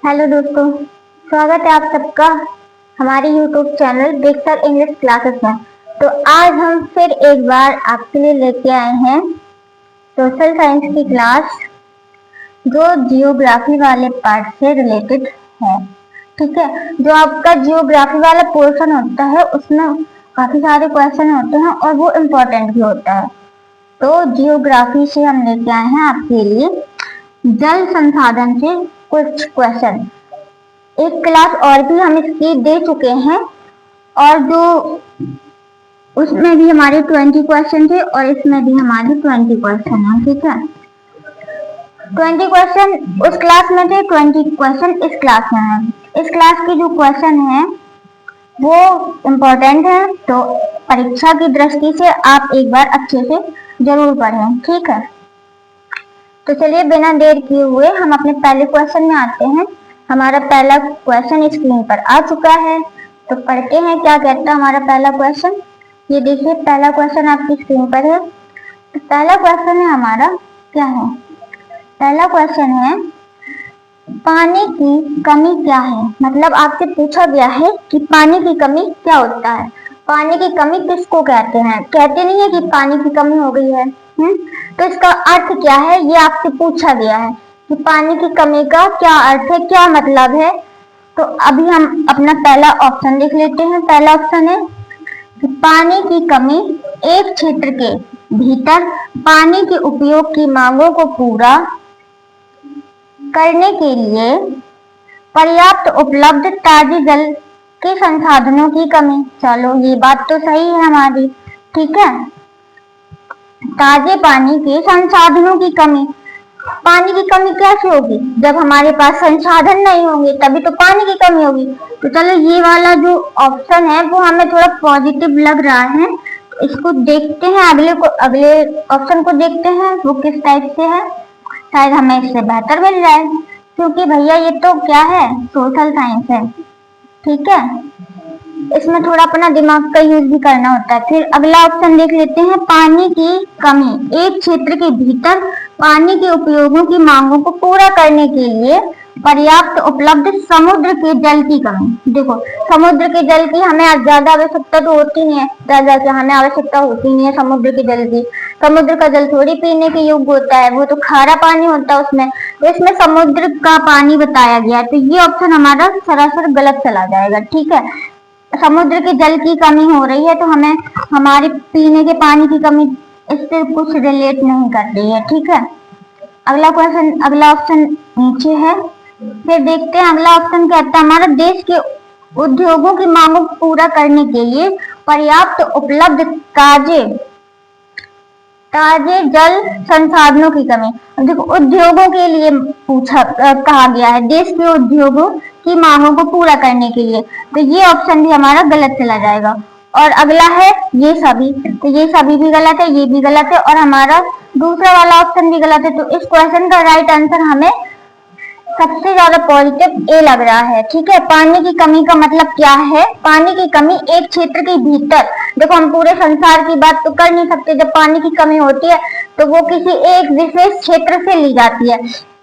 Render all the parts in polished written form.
Hello दोस्तों, स्वागत है आप सबका हमारे YouTube चैनल बेक्सर इंग्लिश क्लासेस में। तो आज हम फिर एक बार आपके लिए लेके आए हैं सोशल साइंस की क्लास, जो जियोग्राफी वाले पार्ट से रिलेटेड है। ठीक है, जो आपका जियोग्राफी वाला पोर्शन होता है उसमें काफी सारे क्वेश्चन होते हैं और वो इम्पोर्टेंट भी होता है। तो जियोग्राफी से हम लेके आए हैं आपके लिए जल संसाधन से कुछ क्वेश्चन। एक क्लास और भी हम इसकी दे चुके हैं और जो उसमें भी हमारे 20 क्वेश्चन थे और इसमें भी हमारे 20 क्वेश्चन हैं। ठीक है, 20 क्वेश्चन उस क्लास में थे, 20 क्वेश्चन इस क्लास में है। इस क्लास के जो क्वेश्चन हैं वो इम्पोर्टेंट है, तो परीक्षा की दृष्टि से आप एक बार अच्छे से जरूर पढ़ें। ठीक है, तो चलिए बिना देर किए हुए हम अपने पहले क्वेश्चन में आते हैं। हमारा पहला क्वेश्चन स्क्रीन पर आ चुका है, तो पढ़ते हैं क्या कहता है हमारा पहला क्वेश्चन। ये देखिए, पहला क्वेश्चन आपकी स्क्रीन पर है। तो पहला क्वेश्चन है हमारा, क्या है पहला क्वेश्चन है, पानी की कमी क्या है। मतलब आपसे पूछा गया है कि पानी की कमी क्या होता है। पानी की कमी किसको कहते हैं? कहते नहीं है कि पानी की कमी हो गई है। तो इसका अर्थ क्या है, ये आपसे पूछा गया है कि पानी की कमी का क्या अर्थ है, क्या मतलब है। तो अभी हम अपना पहला ऑप्शन देख लेते हैं। पहला ऑप्शन है कि पानी की कमी एक क्षेत्र के भीतर पानी के उपयोग की मांगों को पूरा करने के लिए पर्याप्त उपलब्ध ताजे जल के संसाधनों की कमी। चलो, ये बात तो सही है हमारी। ठीक है, ताजे पानी के संसाधनों की कमी। पानी की कमी कैसे होगी? जब हमारे पास संसाधन नहीं होंगे तभी तो पानी की कमी होगी। तो चलो, ये वाला जो ऑप्शन है वो हमें थोड़ा पॉजिटिव लग रहा है। इसको देखते हैं, अगले ऑप्शन को देखते हैं वो किस टाइप से है। शायद हमें इससे बेहतर मिल जाए, क्योंकि भैया ये तो क्या है, सोशल साइंस है। ठीक है, इसमें थोड़ा अपना दिमाग का यूज भी करना होता है। फिर अगला ऑप्शन देख लेते हैं, पानी की कमी एक क्षेत्र के भीतर पानी के उपयोगों की मांगों को पूरा करने के लिए पर्याप्त उपलब्ध समुद्र के जल की कमी। देखो, समुद्र के जल की हमें ज्यादा आवश्यकता तो होती नहीं है, ज्यादा हमें आवश्यकता होती नहीं है समुद्र के जल की। समुद्र का जल थोड़ी पीने के योग्य होता है, वो तो खारा पानी होता है उसमें। तो इसमें समुद्र का पानी बताया गया है, तो ये ऑप्शन हमारा सरासर गलत चला जाएगा। ठीक है, समुद्र के जल की कमी हो रही है तो हमें हमारे पीने के पानी की कमी इससे कुछ रिलेट नहीं कर रही है। ठीक है, अगला क्वेश्चन, अगला ऑप्शन नीचे है। फिर देखते हैं अगला ऑप्शन कहता है, हमारा देश के उद्योगों की मांगों को पूरा करने के लिए पर्याप्त उपलब्ध ताजे जल संसाधनों की कमी। देखो, उद्योगों के लिए कहा गया है, देश के उद्योगों की मांगों को पूरा करने के लिए, तो ये ऑप्शन भी हमारा गलत चला जाएगा। और अगला है ये सभी, तो ये सभी भी गलत है, ये भी गलत है और हमारा दूसरा वाला ऑप्शन भी गलत है। तो इस क्वेश्चन का राइट आंसर हमें सबसे ज्यादा पॉजिटिव ए लग रहा है। ठीक है, पानी की कमी का मतलब क्या है? पानी की कमी एक क्षेत्र के भीतर, देखो हम पूरे संसार की बात तो कर नहीं सकते। जब पानी की कमी होती है तो वो किसी एक विशेष क्षेत्र से ली जाती है।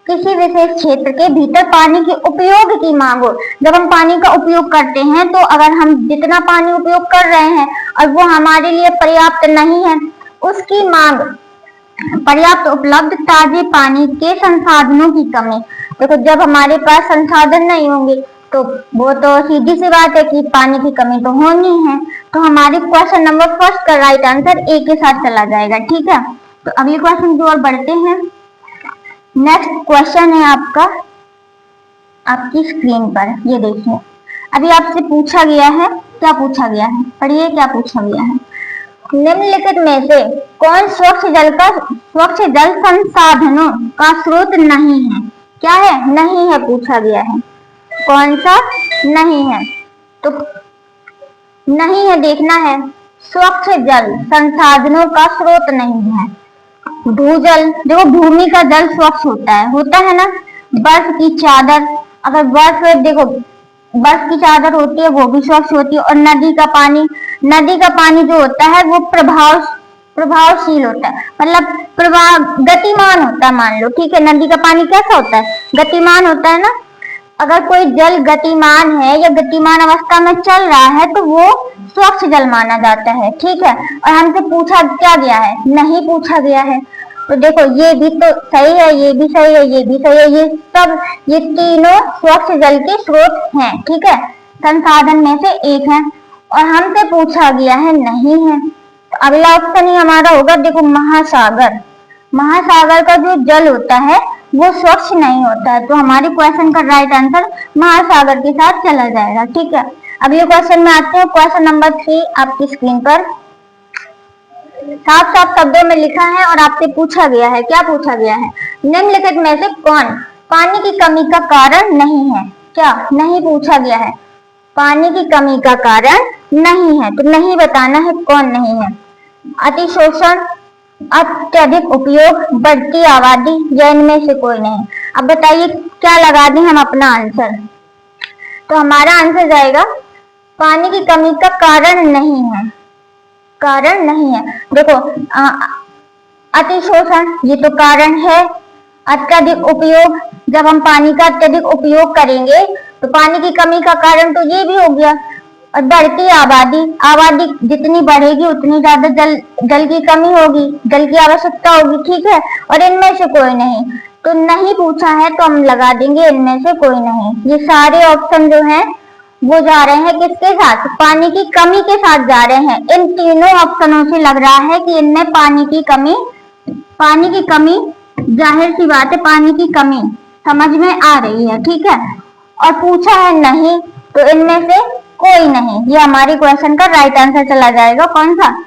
किसी विशेष क्षेत्र के भीतर पानी के उपयोग की मांग हो। जब हम पानी का उपयोग करते हैं तो अगर हम जितना पानी उपयोग कर रहे हैं और वो हमारे लिए पर्याप्त नहीं है, उसकी मांग पर्याप्त उपलब्ध ताजे पानी के संसाधनों की कमी। देखो, जब हमारे पास संसाधन नहीं होंगे तो वो तो सीधी सी बात है कि पानी की कमी तो होनी है। तो हमारे क्वेश्चन नंबर फर्स्ट का राइट आंसर ए के साथ चला जाएगा। ठीक है, तो अगले क्वेश्चन की ओर बढ़ते हैं। नेक्स्ट क्वेश्चन है आपका, आपकी स्क्रीन पर ये देखिए। अभी आपसे पूछा गया है, क्या पूछा गया है, पढ़िए क्या पूछा गया है। निम्नलिखित में से कौन स्वच्छ जल संसाधनों का स्रोत नहीं है? क्या है? नहीं है पूछा गया है। कौन सा नहीं है? तो नहीं है देखना है। स्वच्छ जल संसाधनों का स्रोत नहीं है। भूजल, देखो भूमि का जल स्वच्छ होता है ना। बर्फ की चादर, अगर बर्फ, देखो बर्फ की चादर होती है वो भी स्वच्छ होती है। और नदी का पानी जो होता है वो प्रभावशील होता है, मतलब गतिमान होता है। मान लो, ठीक है, नदी का पानी कैसा होता है? गतिमान होता है ना। अगर कोई जल गतिमान है या गतिमान अवस्था में चल रहा है तो वो स्वच्छ जल माना जाता है, ठीक है। और हमसे पूछा क्या गया है, नहीं पूछा गया है। तो देखो ये भी तो सही है, ये भी सही है, ये भी सही है, ये तीनों स्वच्छ जल के स्रोत हैं, ठीक है, संसाधन में से एक है। और हमसे पूछा गया है नहीं है, तो अगला ऑप्शन ही हमारा होगा, देखो महासागर। महासागर का जो जल होता है वो स्वच्छ नहीं होता है, तो हमारे क्वेश्चन का राइट आंसर महासागर के साथ चला जाएगा, ठीक है। अगले क्वेश्चन में आते हैं, क्वेश्चन नंबर 3 आपकी स्क्रीन पर साफ साफ शब्दों में लिखा है और आपसे पूछा गया है, क्या पूछा गया है, निम्नलिखित में से कौन पानी की कमी का कारण नहीं है, क्या नहीं पूछा गया है, पानी की कमी का कारण नहीं है, तो नहीं बताना है कौन नहीं है। अतिशोषण, अत्यधिक उपयोग, बढ़ती आबादी या इनमें से कोई नहीं। अब बताइए क्या लगा दें हम अपना आंसर, तो हमारा आंसर जाएगा पानी की कमी का कारण नहीं है, कारण नहीं है। देखो अतिशोषण ये तो कारण है, अत्यधिक उपयोग, जब हम पानी का अत्यधिक उपयोग करेंगे तो पानी की कमी का कारण तो ये भी हो गया। और बढ़ती आबादी, आबादी जितनी बढ़ेगी उतनी ज्यादा जल की कमी होगी, जल की आवश्यकता होगी, ठीक है। और इनमें से कोई नहीं, तो नहीं पूछा है तो हम लगा देंगे इनमें से कोई नहीं। ये सारे ऑप्शन जो हैं वो जा रहे हैं किसके साथ, पानी की कमी के साथ जा रहे हैं। इन तीनों ऑप्शनों से लग रहा है कि इनमें पानी की कमी जाहिर सी बात है, पानी की कमी समझ में आ रही है, ठीक है। और पूछा है नहीं, तो इनमें से कोई नहीं, ये हमारे क्वेश्चन का राइट आंसर चला जाएगा, कौन सा,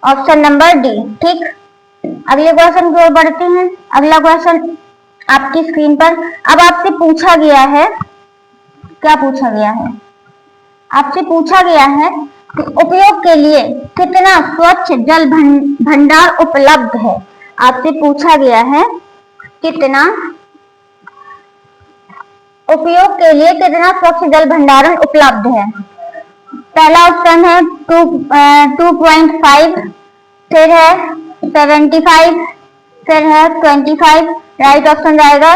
ऑप्शन नंबर डी, ठीक। अगले क्वेश्चन की ओर बढ़ते हैं। अगला क्वेश्चन आपकी स्क्रीन पर, अब आपसे पूछा गया है, क्या पूछा गया है, आपसे पूछा गया है कि उपयोग के लिए कितना स्वच्छ जल भंडार उपलब्ध है। आपसे पूछा गया है कितना उपयोग के लिए कितना स्वच्छ जल भंडारण उपलब्ध है। पहला ऑप्शन है 2.5, फिर है 75, फिर है 25, राइट ऑप्शन जाएगा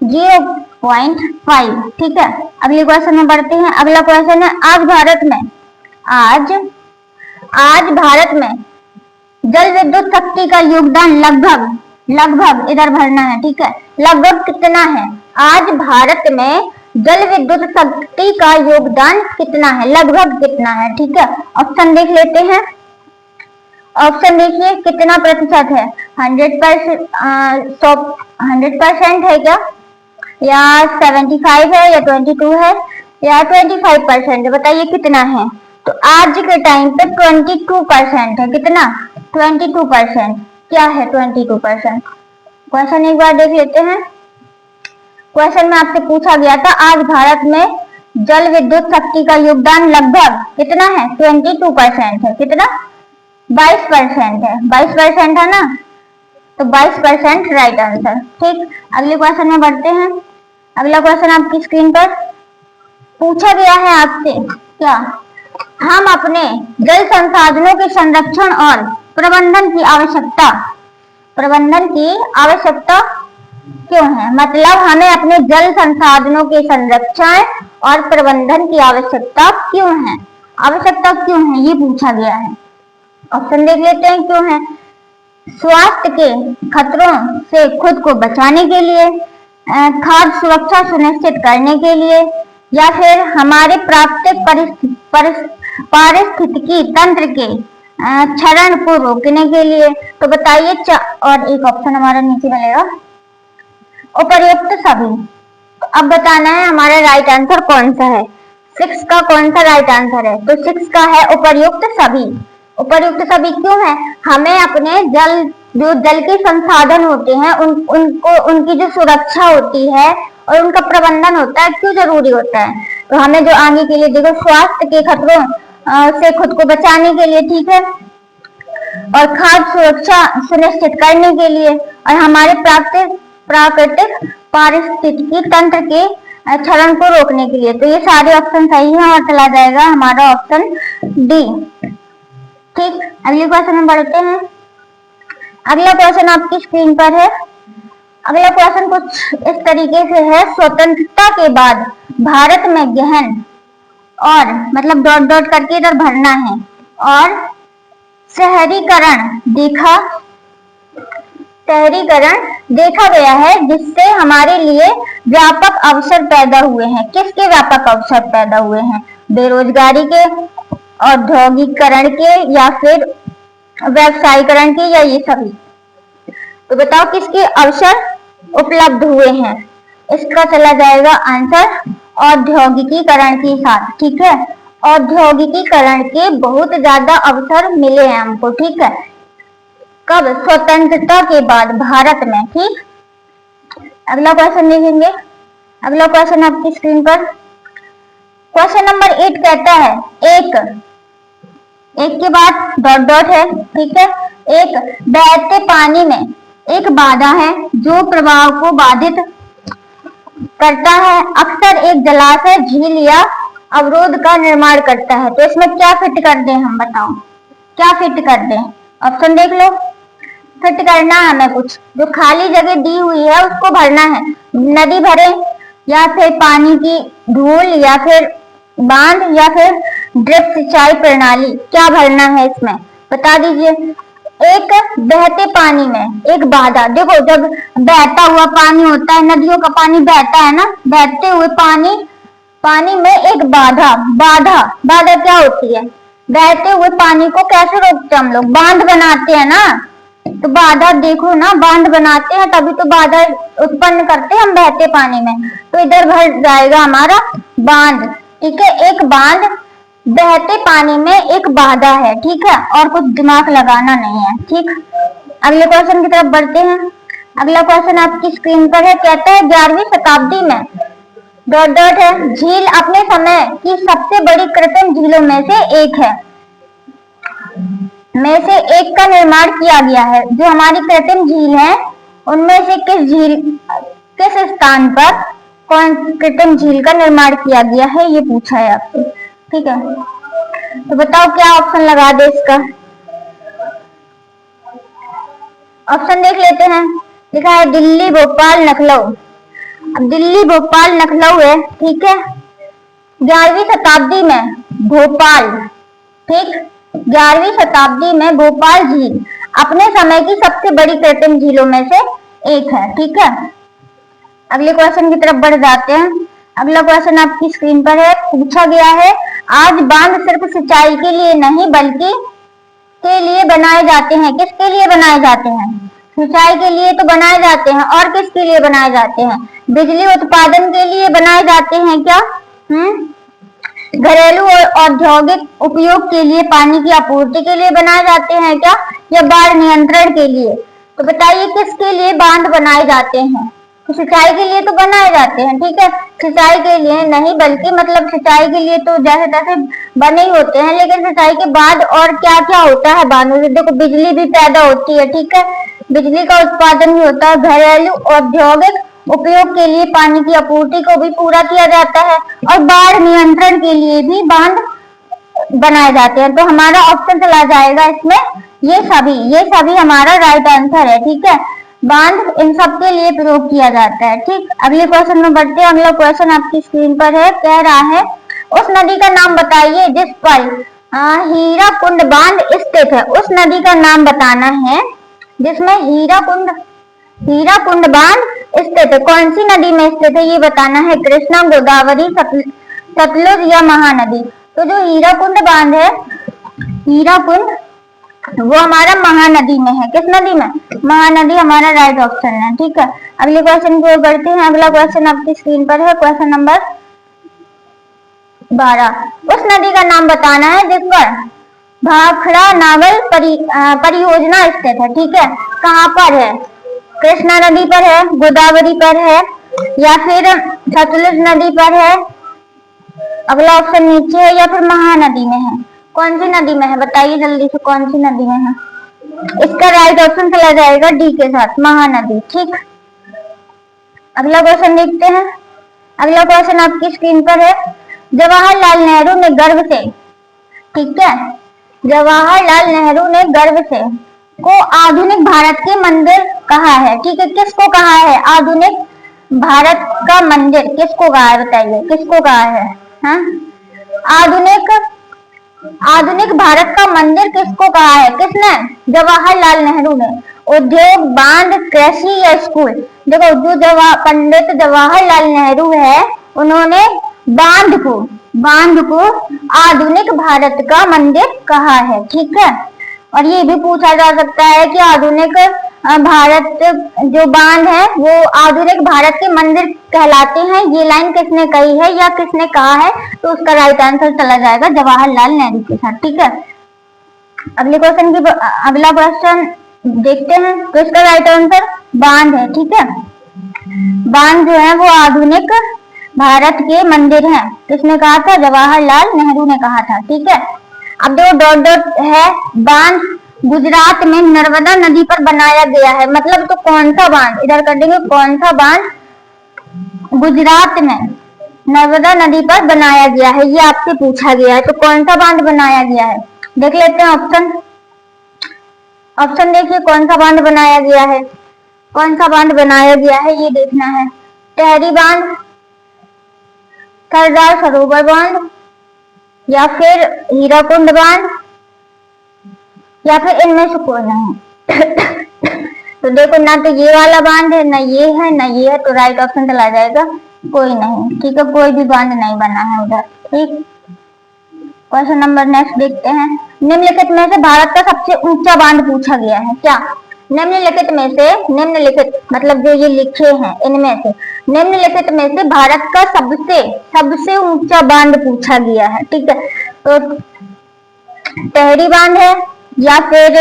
0.5, ठीक है। अगले क्वेश्चन में बढ़ते हैं। अगला क्वेश्चन है, आज भारत में जल विद्युत शक्ति का योगदान लगभग इधर भरना है, ठीक है, लगभग कितना है। आज भारत में जल विद्युत शक्ति का योगदान कितना है, लगभग कितना है, ठीक है। ऑप्शन देख लेते हैं, ऑप्शन देखिए कितना प्रतिशत है, 100% है क्या, या 75 है, या 22 है, या 25% है, बताइए कितना है। तो आज के टाइम पे 22% है, कितना, 22%, क्या है 22%। क्वेश्चन एक बार देख लेते हैं। क्वेश्चन में आपसे पूछा गया था आज भारत में जल विद्युत शक्ति का योगदान लगभग कितना है, 22% है, कितना, 22% है, 22% है ना, तो 22% राइट आंसर, ठीक। अगले क्वेश्चन में बढ़ते हैं। अगला क्वेश्चन आपकी स्क्रीन पर पूछा गया है आपसे, क्या, हम अपने जल संसाधनों के संरक्षण और प्रबंधन की आवश्यकता क्यों है, मतलब हमें अपने जल संसाधनों के संरक्षण और प्रबंधन की आवश्यकता क्यों है, ये पूछा गया है। ऑप्शन देख लेते हैं क्यों है। स्वास्थ्य के खतरों से खुद को बचाने के लिए, खाद्य सुरक्षा सुनिश्चित करने के लिए, या फिर हमारे प्राकृतिक पारिस्थितिकी तंत्र के क्षरण को रोकने के लिए। तो बताइए, और एक ऑप्शन हमारा नीचे मिलेगा उपर्युक्त सभी। अब बताना है हमारा राइट आंसर कौन सा है, 6 का कौन सा राइट आंसर है, तो 6 का है उपर्युक्त सभी। उपर्युक्त सभी क्यों है, हमें अपने जो जल के संसाधन होते हैं उनकी जो सुरक्षा होती है और उनका प्रबंधन होता है, क्यों जरूरी होता है, तो हमें जो आगे के लिए देखो स्वास्थ्य के खतरों से खुद को बचाने के लिए, ठीक है, और खाद्य सुरक्षा सुनिश्चित करने के लिए, और हमारे प्राकृतिक पारिस्थितिकी तंत्र के क्षरण को रोकने के लिए। तो ये सारे ऑप्शन सही हैं और चला जाएगा हमारा ऑप्शन डी, ठीक। अगले क्वेश्चन में बढ़ते हैं। अगला क्वेश्चन आपकी स्क्रीन पर है, अगला क्वेश्चन कुछ इस तरीके से है, स्वतंत्रता के बाद भारत में गहन और मतलब डॉट डॉट करके इधर भरना है, और शहरीकरण देखा गया है, जिससे हमारे लिए व्यापक अवसर पैदा हुए हैं। किसके व्यापक अवसर पैदा हुए हैं? बेरोजगारी के, औद्योगिकरण के, या फिर व्यवसायीकरण के, या ये सभी। तो बताओ किसके अवसर उपलब्ध हुए हैं? इसका चला जाएगा आंसर औद्योगिकीकरण के साथ। ठीक है, औद्योगिकीकरण के बहुत ज्यादा अवसर मिले हैं हमको। ठीक है, कब? स्वतंत्रता के बाद भारत में। ठीक, अगला क्वेश्चन देखेंगे। अगला क्वेश्चन आपकी स्क्रीन पर क्वेश्चन नंबर 8 कहता है, एक के बाद डॉट डॉट है। ठीक है, एक बहते पानी में एक बाधा है जो प्रवाह को बाधित करता है, अक्सर एक जलाशय, झील या अवरोध का निर्माण करता है। तो इसमें क्या फिट कर दें हम? बताओ क्या फिट कर दें? ऑप्शन देख लो। फिट करना है हमें, कुछ जो खाली जगह दी हुई है उसको भरना है। नदी भरे, या फिर पानी की धूल, या फिर बांध, या फिर ड्रिप सिंचाई प्रणाली। क्या भरना है इसमें? बता दीजिए। एक बहते पानी में एक बाधा। देखो, जब बहता हुआ पानी होता है, नदियों का पानी बहता है ना, बहते हुए पानी में एक बाधा क्या होती है? बहते हुए पानी को कैसे रोकते हैं हम लोग? बांध बनाते हैं ना। तो बाधा देखो ना, बांध बनाते हैं तभी तो बाधा उत्पन्न करते हैं हम बहते पानी में। तो इधर भर जाएगा हमारा बांध। ठीक है, एक बांध, बहते पानी में एक बाधा है। ठीक है, और कुछ दिमाग लगाना नहीं है। ठीक, अगले क्वेश्चन की तरफ बढ़ते हैं। अगला क्वेश्चन आपकी स्क्रीन पर है, कहता है 11वीं शताब्दी में डॉट डॉट है, झील अपने समय की सबसे बड़ी कृत्रिम झीलों में से एक का निर्माण किया गया है। जो हमारी कृत्रिम झील है उनमें से किस स्थान पर कौन कृत्रिम झील का निर्माण किया गया है, ये पूछा है आपसे। ठीक है, तो बताओ क्या ऑप्शन लगा दे इसका? ऑप्शन देख लेते हैं। लिखा है दिल्ली, भोपाल, लखनऊ। अब दिल्ली, भोपाल, लखनऊ है। ठीक है, 11वीं शताब्दी में भोपाल, ठीक, 11वीं शताब्दी में भोपाल झील अपने समय की सबसे बड़ी कृत्रिम झीलों में से एक है। ठीक है, अगले क्वेश्चन की तरफ बढ़ जाते हैं। अगला क्वेश्चन आपकी स्क्रीन पर है, पूछा गया है, आज बांध सिर्फ सिंचाई के लिए नहीं बल्कि के लिए बनाए जाते हैं। किसके लिए बनाए जाते हैं? सिंचाई के लिए तो बनाए जाते हैं, और किसके लिए बनाए जाते हैं? बिजली उत्पादन के लिए बनाए जाते हैं क्या? घरेलू और औद्योगिक उपयोग के लिए, पानी की आपूर्ति के लिए बनाए जाते हैं क्या, या बाढ़ नियंत्रण के लिए? तो बताइए किसके लिए बांध बनाए जाते हैं? सिंचाई के लिए तो बनाए जाते हैं। ठीक है, सिंचाई के लिए नहीं बल्कि मतलब सिंचाई के लिए तो जैसे तैसे बने ही होते हैं, लेकिन सिंचाई के बाद और क्या क्या होता है बांधों से? देखो, बिजली भी पैदा होती है। ठीक है, बिजली का उत्पादन भी होता है। घरेलू औद्योगिक उपयोग के लिए पानी की आपूर्ति को भी पूरा किया जाता है, और बाढ़ नियंत्रण के लिए भी बांध बनाए जाते हैं। तो हमारा ऑप्शन चला जाएगा इसमें ये सभी हमारा राइट आंसर है। ठीक है, बांध इन सब के लिए प्रयोग किया जाता है। ठीक, अगले क्वेश्चन में बढ़ते हैं। अगला क्वेश्चन आपकी स्क्रीन पर है, कह रहा है, उस नदी का नाम बताइए जिस पर हीराकुंड बांध स्थित है। उस नदी का नाम बताना है जिसमें हीराकुंड बांध स्थित है। कौन सी नदी में स्थित है ये बताना है। कृष्णा, गोदावरी, सतलुज या महानदी? तो जो हीराकुंड बांध है, हीराकुंड, वो हमारा महानदी में है। किस नदी में? महानदी हमारा राइट ऑप्शन है। ठीक है, अगले क्वेश्चन की ओर बढ़ते हैं। अगला क्वेश्चन आपकी स्क्रीन पर है, क्वेश्चन नंबर 12। उस नदी का नाम बताना है जिस पर भाखड़ा नावल परियोजना स्थित है। ठीक है, कहाँ पर है? कृष्णा नदी पर है, गोदावरी पर है, या फिर सतलुज नदी पर है, अगला ऑप्शन नीचे है, या फिर महानदी में है? कौन सी नदी में है बताइए जल्दी से, कौन सी नदी में है? इसका राइट ऑप्शन चला जाएगा डी के साथ, महानदी। ठीक, अगला क्वेश्चन देखते हैं। अगला क्वेश्चन आपकी स्क्रीन पर है, जवाहरलाल नेहरू ने गर्व से, ठीक है, जवाहरलाल नेहरू ने गर्व से को आधुनिक भारत के मंदिर कहा है? ठीक है, किसको कहा है आधुनिक भारत का मंदिर? किसको कहा है बताइए, किसको कहा है? हाँ, आधुनिक आधुनिक भारत का मंदिर किसको कहा है? किसने? जवाहरलाल नेहरू ने। उद्योग, बांध, कृषि या स्कूल? देखो, जो पंडित जवाहरलाल नेहरू है, उन्होंने बांध को आधुनिक भारत का मंदिर कहा है। ठीक है, और ये भी पूछा जा सकता है कि आधुनिक भारत जो बांध है वो आधुनिक भारत के मंदिर कहलाते हैं, ये लाइन किसने कही है या किसने कहा है? तो उसका राइट आंसर चला जाएगा जवाहरलाल नेहरू के साथ। ठीक है, अगला क्वेश्चन देखते हैं। तो इसका राइट आंसर बांध है। ठीक है, बांध जो है वो आधुनिक भारत के मंदिर हैं। किसने कहा था? जवाहरलाल नेहरू ने कहा था। ठीक है, अब जो डॉट डॉट है, बांध गुजरात में नर्मदा नदी पर बनाया गया है, मतलब तो कौन सा बांध? इधर कर देंगे, कौन सा बांध गुजरात में नर्मदा नदी पर बनाया गया है, ये आपसे पूछा गया है। तो कौन सा बांध बनाया गया है? देख लेते हैं ऑप्शन देखिए, कौन सा बांध बनाया गया है? कौन सा बांध बनाया गया है ये देखना है। टहरी बांध, सरदार सरोवर बांध, या फिर हीराकुंड बांध, या फिर इनमें से कोई नहीं। तो देखो, ना तो ये वाला बांध है, ना ये है, ना ये है, तो राइट ऑप्शन चला जाएगा कोई नहीं। ठीक है, कोई भी बांध नहीं बना है उधर। ठीक, क्वेश्चन नंबर नेक्स्ट देखते हैं। निम्नलिखित में से भारत का सबसे ऊंचा बांध पूछा गया है क्या? निम्नलिखित में से, निम्नलिखित मतलब जो ये लिखे हैं इनमें से, निम्नलिखित में से भारत का सबसे ऊंचा बांध पूछा गया है। ठीक है, तो टहरी बांध है, या फिर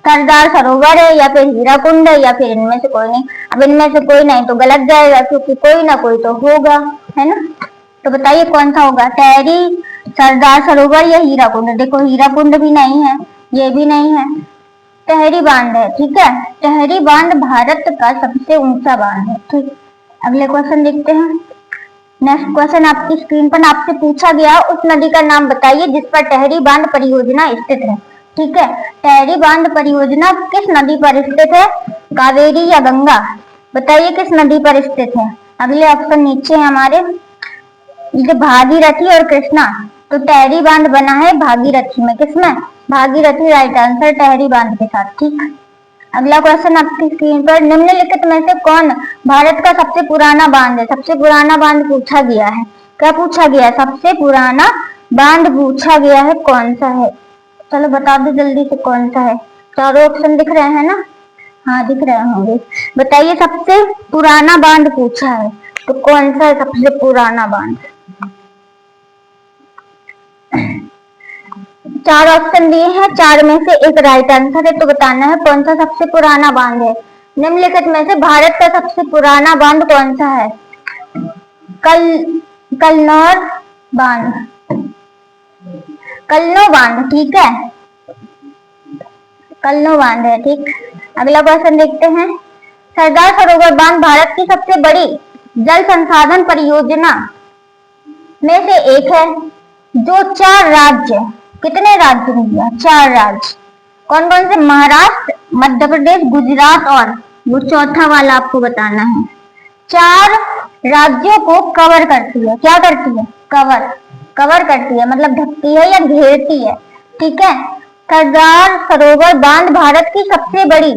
सरदार सरोवर है, या फिर हीराकुंड है, या फिर इनमें से कोई नहीं। अब इनमें से कोई नहीं तो गलत जाएगा, क्योंकि कोई ना कोई तो होगा, है ना? तो बताइए कौन सा होगा? टहरी, सरदार सरोवर या हीराकुंड? देखो, हीराकुंड भी नहीं है, ये भी नहीं है, टहरी बांध है। ठीक है, टहरी बांध भारत का सबसे ऊंचा बांध है। ठीक, अगले क्वेश्चन देखते हैं। नेक्स्ट क्वेश्चन आपकी स्क्रीन पर आपसे पूछा गया, उस नदी का नाम बताइए जिस पर टहरी बांध परियोजना स्थित है। ठीक है, टहरी बांध परियोजना किस नदी पर स्थित है? कावेरी या गंगा? बताइए किस नदी पर स्थित है? अगले ऑप्शन नीचे है हमारे, भागीरथी और कृष्णा। तो टहरी बांध बना है भागीरथी में। किसमें? भागीरथी राइट आंसर टहरी बांध के साथ। ठीक, अगला क्वेश्चन आपकी स्क्रीन पर, निम्नलिखित में से कौन भारत का सबसे पुराना बांध है? सबसे पुराना बांध पूछा गया है। क्या पूछा गया है? सबसे पुराना बांध पूछा गया है, कौन सा है? चलो बता दो जल्दी से कौन सा है। चारों ऑप्शन दिख रहे हैं ना? हाँ, दिख रहे होंगे। बताइए, सबसे पुराना बांध पूछा है, तो कौन सा है सबसे पुराना बांध? चार ऑप्शन दिए हैं, चार में से एक राइट आंसर है, तो बताना है कौन सा सबसे पुराना बांध है। निम्नलिखित में से भारत का सबसे पुराना बांध कौन सा है? कल्नौर बांध, कल्नो बांध। ठीक है, कल्नो बांध है। ठीक, अगला क्वेश्चन देखते हैं। सरदार सरोवर बांध भारत की सबसे बड़ी जल संसाधन परियोजना में से एक है, जो 4 राज्य, कितने राज्य ने दिया? 4 राज्य। कौन कौन से? महाराष्ट्र, मध्य प्रदेश, गुजरात और वो चौथा वाला आपको बताना है। 4 राज्यों को कवर करती है। क्या करती है? कवर करती है, मतलब ढकती है या घेरती है। ठीक है, सरदार सरोवर बांध भारत की सबसे बड़ी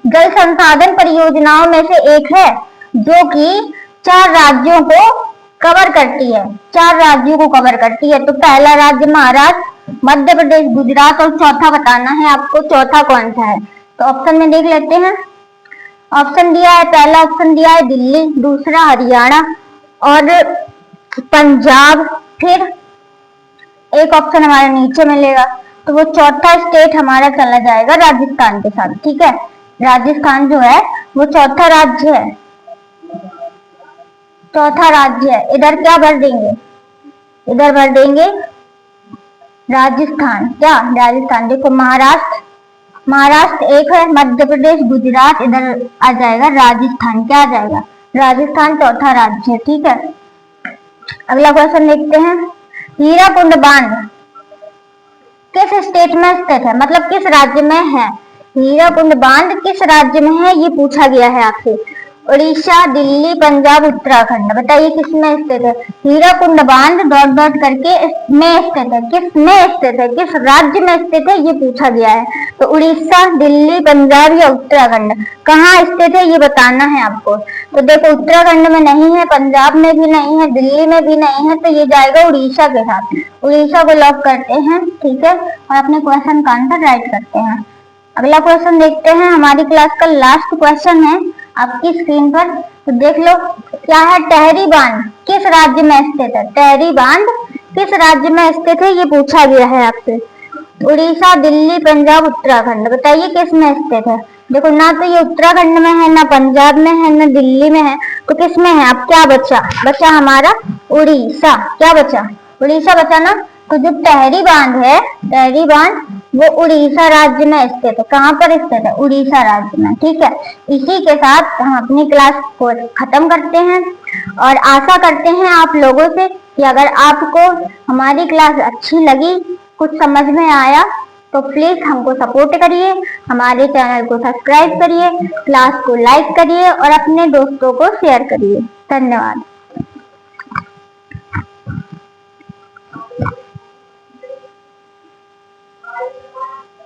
जल संसाधन परियोजनाओं में से एक है, जो कि 4 राज्यों को कवर करती है। 4 राज्यों को कवर करती है। तो पहला राज्य महाराष्ट्र, मध्य प्रदेश, गुजरात और चौथा बताना है आपको, चौथा कौन सा है? तो ऑप्शन में देख लेते हैं। ऑप्शन दिया है, पहला ऑप्शन दिया है दिल्ली, दूसरा हरियाणा और पंजाब, फिर एक ऑप्शन हमारे नीचे मिलेगा, तो वो चौथा स्टेट हमारा चला जाएगा राजस्थान के साथ। ठीक है, राजस्थान जो है वो चौथा राज्य है, चौथा राज्य है। इधर क्या भर देंगे? इधर भर देंगे राजस्थान। क्या? राजस्थान। देखो, महाराष्ट्र एक है, मध्य प्रदेश, गुजरात, इधर आ जाएगा राजस्थान। क्या आ जाएगा? राजस्थान चौथा राज्य है। ठीक है, अगला क्वेश्चन देखते हैं। हीराकुंड बांध किस स्टेट में स्थित है, मतलब किस राज्य में है? हीराकुंड बांध किस राज्य में है, ये पूछा गया है आपसे। उड़ीसा, दिल्ली, पंजाब, उत्तराखंड, बताइए किसमें स्थित है। हीराकुंड बांध डॉट डॉट करके में स्थित है, किस में स्थित है, किस राज्य में स्थित है, ये पूछा गया है। तो उड़ीसा, दिल्ली, पंजाब या उत्तराखंड, कहाँ स्थित है ये बताना है आपको। तो देखो उत्तराखंड में नहीं है, पंजाब में भी नहीं है, दिल्ली में भी नहीं है, तो ये जाएगा उड़ीसा के साथ। उड़ीसा को लॉक करते हैं, ठीक है, और अपने क्वेश्चन का आंसर राइट करते हैं। अगला क्वेश्चन देखते हैं, हमारी क्लास का लास्ट क्वेश्चन है आपकी स्क्रीन पर, तो देख लो क्या है। टहरी बांध किस राज्य में स्थित है, टहरी बांध किस राज्य में स्थित है, ये पूछा गया है आपसे। उड़ीसा, दिल्ली, पंजाब, उत्तराखंड, बताइए किस में स्थित है। देखो ना तो ये उत्तराखंड में है, ना पंजाब में है, ना दिल्ली में है, तो किस में है। अब क्या बचा, बचा हमारा उड़ीसा। क्या बचा, उड़ीसा बचा ना। तो जो टहरी बांध है, टहरी बांध वो उड़ीसा राज्य में स्थित है। कहाँ पर स्थित है, उड़ीसा राज्य में। ठीक है, इसी के साथ हम अपनी क्लास को खत्म करते हैं और आशा करते हैं आप लोगों से कि अगर आपको हमारी क्लास अच्छी लगी, कुछ समझ में आया, तो प्लीज हमको सपोर्ट करिए, हमारे चैनल को सब्सक्राइब करिए, क्लास को लाइक करिए और अपने दोस्तों को शेयर करिए। धन्यवाद।